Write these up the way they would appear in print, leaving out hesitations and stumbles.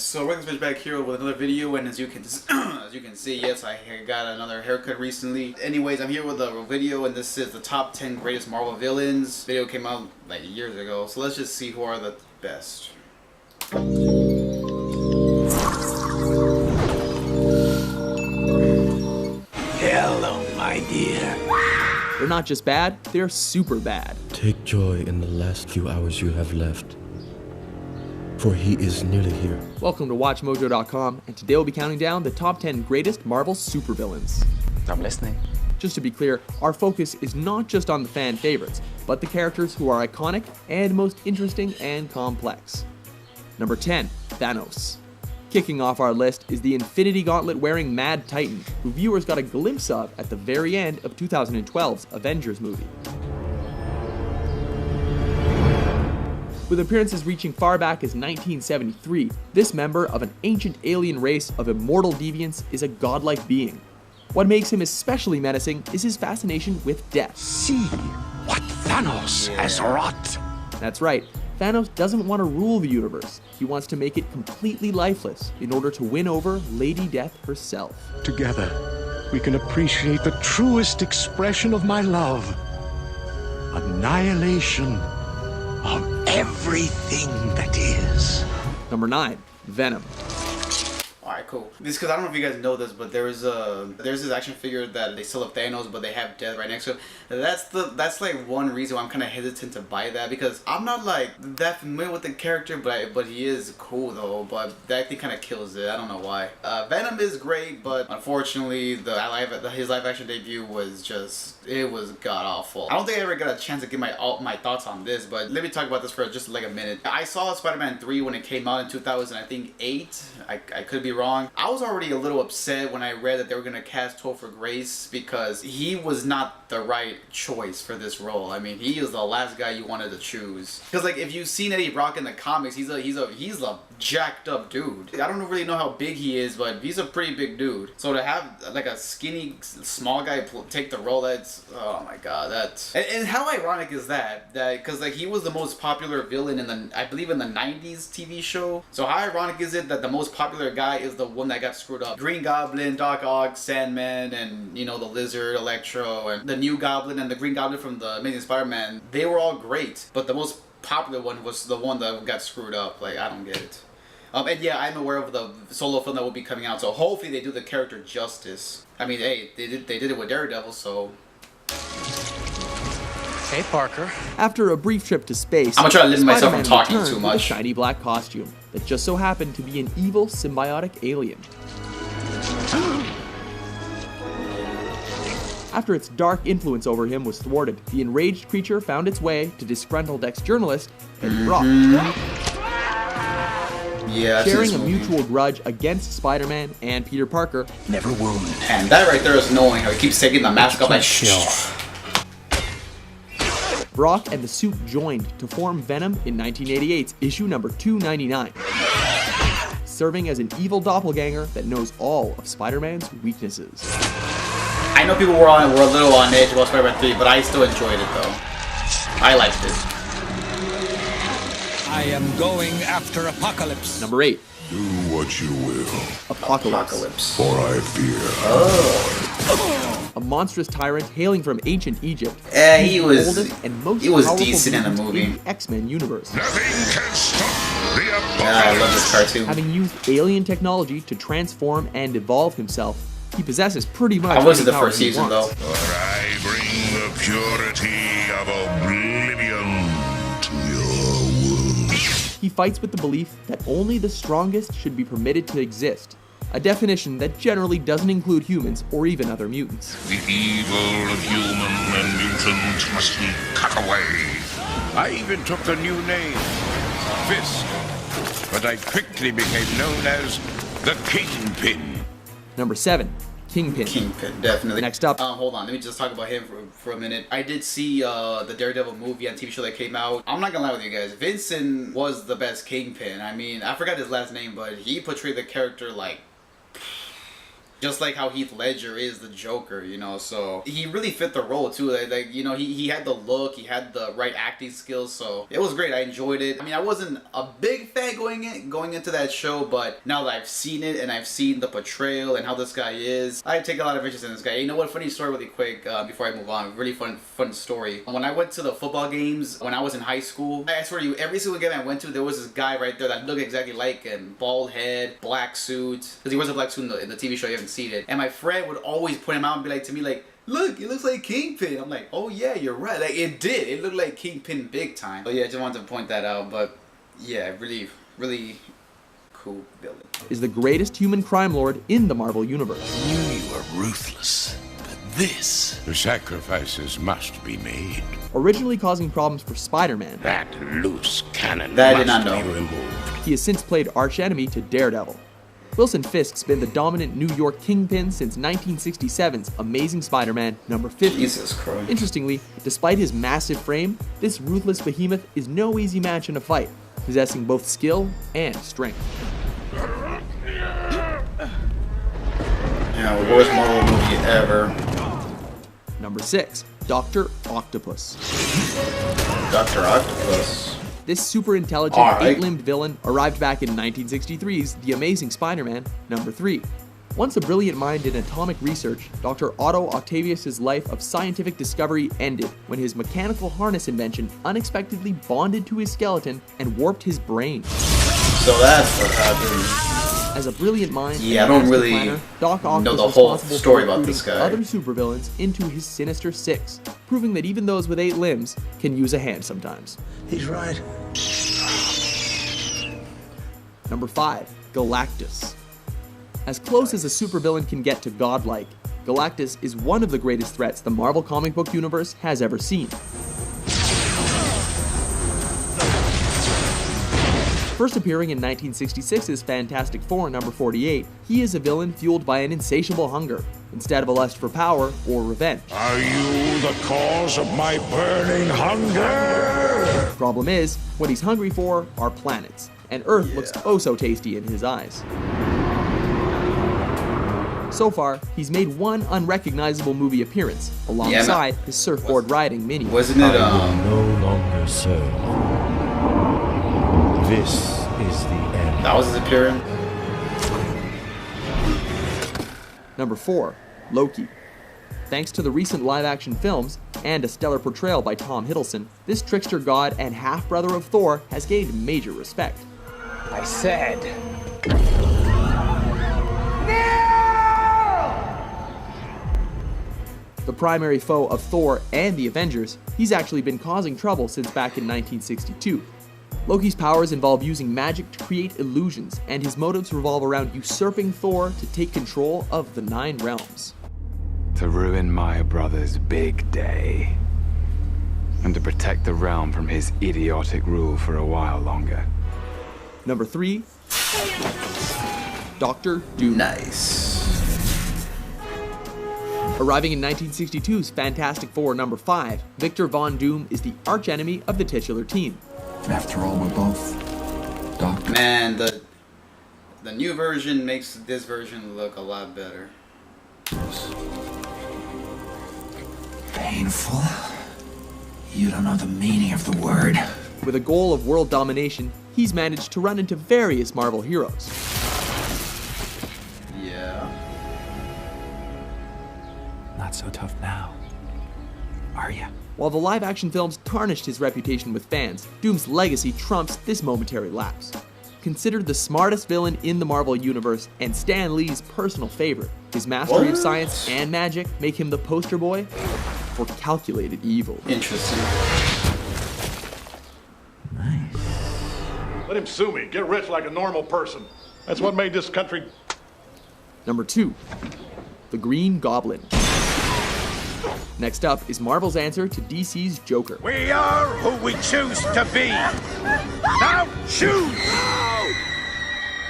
So REKLEZ back here with another video, and as you can see, yes, I got another haircut recently. Anyways, I'm here with a video, and this is the top 10 greatest Marvel villains. Video came out like years ago, so let's just see who are the best. Hello, my dear. They're not just bad, they're super bad. Take joy in the last few hours you have left, for he is nearly here. Welcome to WatchMojo.com, and today we'll be counting down the top 10 greatest Marvel supervillains. I'm listening. Just to be clear, our focus is not just on the fan favorites, but the characters who are iconic and most interesting and complex. Number 10, Thanos. Kicking off our list is the Infinity Gauntlet wearing Mad Titan, who viewers got a glimpse of at the very end of 2012's Avengers movie. With appearances reaching far back as 1973, this member of an ancient alien race of immortal deviants is a godlike being. What makes him especially menacing is his fascination with death. See what Thanos has wrought. That's right, Thanos doesn't want to rule the universe. He wants to make it completely lifeless in order to win over Lady Death herself. Together, we can appreciate the truest expression of my love. Annihilation of everything that is. Number 9, Venom. Alright, cool. This because I don't know if you guys know this, but there's this action figure that they still have Thanos, but they have Death right next to it. That's like one reason why I'm kind of hesitant to buy that, because I'm not like that familiar with the character, but he is cool though. But that thing kind of kills it. I don't know why. Venom is great, but unfortunately his live action debut was it was god awful. I don't think I ever got a chance to give my thoughts on this, but let me talk about this for just like a minute. I saw Spider-Man 3 when it came out in 2008. I could be wrong. I was already a little upset when I read that they were gonna cast Topher Grace, because he was not the right choice for this role. I mean, he is the last guy you wanted to choose. Because like, if you've seen Eddie Brock in the comics, he's a jacked up dude. I don't really know how big he is, but he's a pretty big dude. So to have like a skinny small guy take the role, that's, oh my god, that's and how ironic is that because like he was the most popular villain in I believe in the 90s TV show. So how ironic is it that the most popular guy is the one that got screwed up? Green Goblin, Doc Ock, Sandman, and you know, the Lizard, Electro, and the New Goblin and the Green Goblin from the Amazing Spider-Man, they were all great, but the most popular one was the one that got screwed up. Like, I don't get it. And yeah, I'm aware of the solo film that will be coming out, so hopefully they do the character justice. I mean, hey, they did it with Daredevil, so. Hey, Parker. After a brief trip to space, I'm gonna try to limit myself from Spider-Man talking returned too with a much. shiny black costume that just so happened to be an evil symbiotic alien. After its dark influence over him was thwarted, the enraged creature found its way to disgruntled ex-journalist Eddie Brock. Yeah, sharing a mutual grudge against Spider-Man and Peter Parker. Never wound. And that right there is annoying, how he keeps taking the mask off like shh. Brock and the suit joined to form Venom in 1988's issue number 299, serving as an evil doppelganger that knows all of Spider-Man's weaknesses. I know people were a little on edge about Spider-Man 3, but I still enjoyed it though. I liked it. I am going after Apocalypse. Number 8. Do what you will, Apocalypse. for I fear. A monstrous tyrant hailing from ancient Egypt. He was oldest and most powerful decent in the mutant movie. in the X-Men universe. Nothing can stop the apocalypse. Yeah, I love this cartoon. Having used alien technology to transform and evolve himself, he possesses pretty much. I wasn't the any power first he season though. wants. For I bring the purity of oblivion to your world. He fights with the belief that only the strongest should be permitted to exist, a definition that generally doesn't include humans or even other mutants. The evil of human and mutant must be cut away. I even took the new name, Fisk, but I quickly became known as the Kingpin. Number 7, Kingpin. Kingpin, definitely. Next up. Hold on, let me just talk about him for a minute. I did see the Daredevil movie and TV show that came out. I'm not gonna lie with you guys, Vincent was the best Kingpin. I mean, I forgot his last name, but he portrayed the character like Just like how Heath Ledger is the Joker, you know, so he really fit the role too. Like you know, he had the look, he had the right acting skills, so it was great. I enjoyed it. I mean, I wasn't a big fan going into that show, but now that I've seen it and I've seen the portrayal and how this guy is, I take a lot of interest in this guy. You know what? Funny story, really quick, before I move on. Really fun story. When I went to the football games when I was in high school, I swear to you, every single game I went to, there was this guy right there that looked exactly like him. Bald head, black suit, because he wears a black suit in the TV show. You haven't seen it. And my friend would always point him out and be like to me, like, look, it looks like Kingpin. I'm like, oh yeah, you're right. Like, it did. It looked like Kingpin big time. But yeah, I just wanted to point that out. But yeah, really, really cool villain. Is the greatest human crime lord in the Marvel Universe. Knew you were ruthless, but this... The sacrifices must be made. Originally causing problems for Spider-Man, That loose cannon That I did must not know. be removed. he has since played arch-enemy to Daredevil. Wilson Fisk's been the dominant New York kingpin since 1967's Amazing Spider-Man number 50. Jesus Christ. Interestingly, despite his massive frame, this ruthless behemoth is no easy match in a fight, possessing both skill and strength. Yeah, worst Marvel movie ever. Number 6, Dr. Octopus. Dr. Octopus. This super intelligent, Alright. 8-limbed villain arrived back in 1963's The Amazing Spider-Man number 3. Once a brilliant mind in atomic research, Dr. Otto Octavius' life of scientific discovery ended when his mechanical harness invention unexpectedly bonded to his skeleton and warped his brain. So that's what happened. As a brilliant mind Yeah, and I don't master really planner, Doc Ock know was the whole responsible story for about this recruiting guy. other supervillains into his Sinister Six, proving that even those with 8 limbs can use a hand sometimes. He's right. Number 5, Galactus. As close as a supervillain can get to godlike, Galactus is one of the greatest threats the Marvel comic book universe has ever seen. First appearing in 1966's Fantastic Four number 48, he is a villain fueled by an insatiable hunger, instead of a lust for power or revenge. Are you the cause of my burning hunger? Problem is, what he's hungry for are planets, and Earth looks oh so tasty in his eyes. So far, he's made one unrecognizable movie appearance, alongside his surfboard riding mini. Wasn't it, I will no longer serve. This is the end. that was his appearance? Number 4, Loki. Thanks to the recent live-action films, and a stellar portrayal by Tom Hiddleston, this trickster god and half-brother of Thor has gained major respect. I said... The primary foe of Thor and the Avengers, he's actually been causing trouble since back in 1962. Loki's powers involve using magic to create illusions, and his motives revolve around usurping Thor to take control of the 9 realms. To ruin my brother's big day. And to protect the realm from his idiotic rule for a while longer. Number 3, Dr. Doom. Nice. Arriving in 1962's Fantastic Four number 5, Victor Von Doom is the archenemy of the titular team. After all, we're both doctors. Man, the new version makes this version look a lot better. Painful. You don't know the meaning of the word. With a goal of world domination, he's managed to run into various Marvel heroes. Yeah. Not so tough now, are ya? While the live-action films tarnished his reputation with fans, Doom's legacy trumps this momentary lapse. Considered the smartest villain in the Marvel Universe and Stan Lee's personal favorite, his mastery of science and magic make him the poster boy for calculated evil. Interesting. Let him sue me. Get rich like a normal person. That's what made this country... Number 2, the Green Goblin. Next up is Marvel's answer to DC's Joker. We are who we choose to be. Now choose!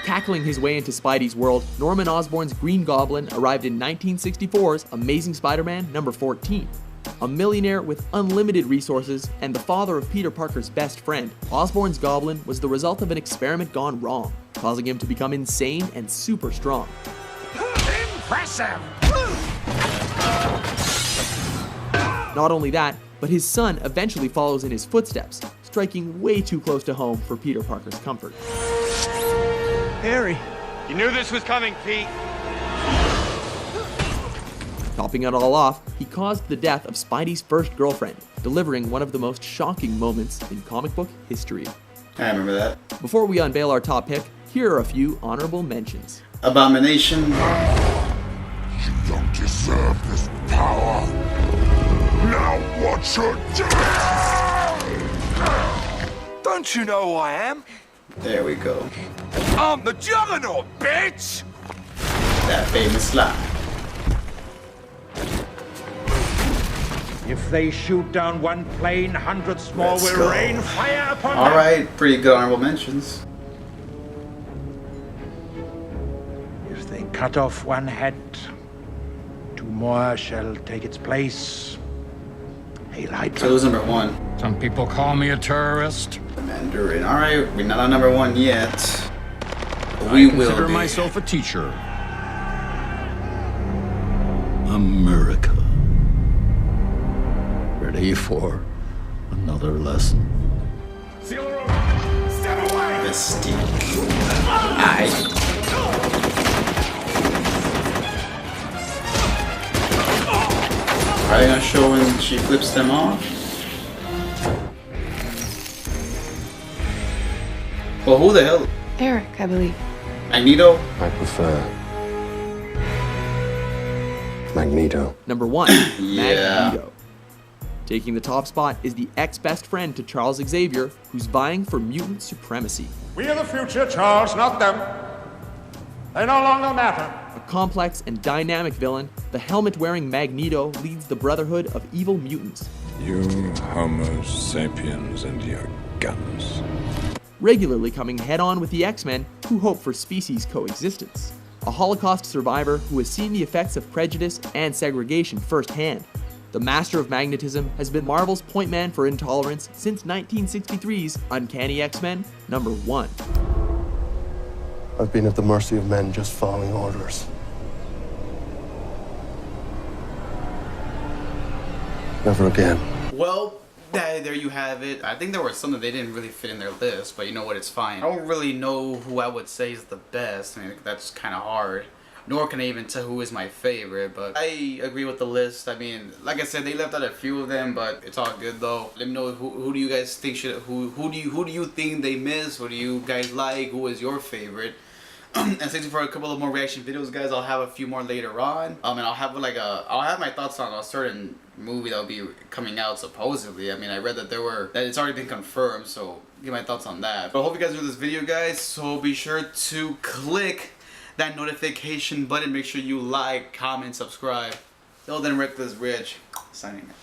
Tackling his way into Spidey's world, Norman Osborn's Green Goblin arrived in 1964's Amazing Spider-Man number 14. A millionaire with unlimited resources and the father of Peter Parker's best friend, Osborn's Goblin was the result of an experiment gone wrong, causing him to become insane and super strong. impressive! Not only that, but his son eventually follows in his footsteps, striking way too close to home for Peter Parker's comfort. Harry. You knew this was coming, Pete. Topping it all off, he caused the death of Spidey's first girlfriend, delivering one of the most shocking moments in comic book history. I remember that. Before we unveil our top pick, here are a few honorable mentions. Abomination. You don't deserve this power. Now watch your death! Don't you know who I am? There we go. I'm the Juggernaut, bitch! That famous line. If they shoot down one plane, hundreds more Let's will go. rain fire upon them. Alright, pretty good honorable mentions. If they cut off one head, two more shall take its place. Hail Hydra. So it was number 1. Some people call me a terrorist. Mandarin. Alright, we're not on number 1 yet. We will consider be. myself a teacher. America. Ready for another lesson. Mystique. Aye. Are you gonna show when she flips them off? Well, who the hell? Eric, I believe. Magneto? I prefer Magneto. Number 1, Yeah. Magneto. Taking the top spot is the ex-best friend to Charles Xavier, who's vying for mutant supremacy. We are the future, Charles, not them. They no longer matter. A complex and dynamic villain, the helmet-wearing Magneto leads the Brotherhood of Evil Mutants. You Homo sapiens and your guns. Regularly coming head-on with the X-Men, who hope for species coexistence. A Holocaust survivor who has seen the effects of prejudice and segregation firsthand. The Master of Magnetism has been Marvel's point man for intolerance since 1963's Uncanny X-Men number 1. I've been at the mercy of men just following orders. Never again. Well, there you have it. I think there were some that they didn't really fit in their list, but you know what, it's fine. I don't really know who I would say is the best. I mean, that's kind of hard. Nor can I even tell who is my favorite, but I agree with the list. I mean, like I said, they left out a few of them, but it's all good though. Let me know who do you guys think should who do you think they missed? What do you guys like? Who is your favorite? And thank you for a couple of more reaction videos, guys. I'll have a few more later on. And I'll have I'll have my thoughts on a certain movie that'll be coming out supposedly. I mean, I read that that it's already been confirmed, so get my thoughts on that. But I hope you guys enjoyed this video, guys. So be sure to click that notification button. Make sure you like, comment, subscribe. Till then, REKLEZ Rich signing out.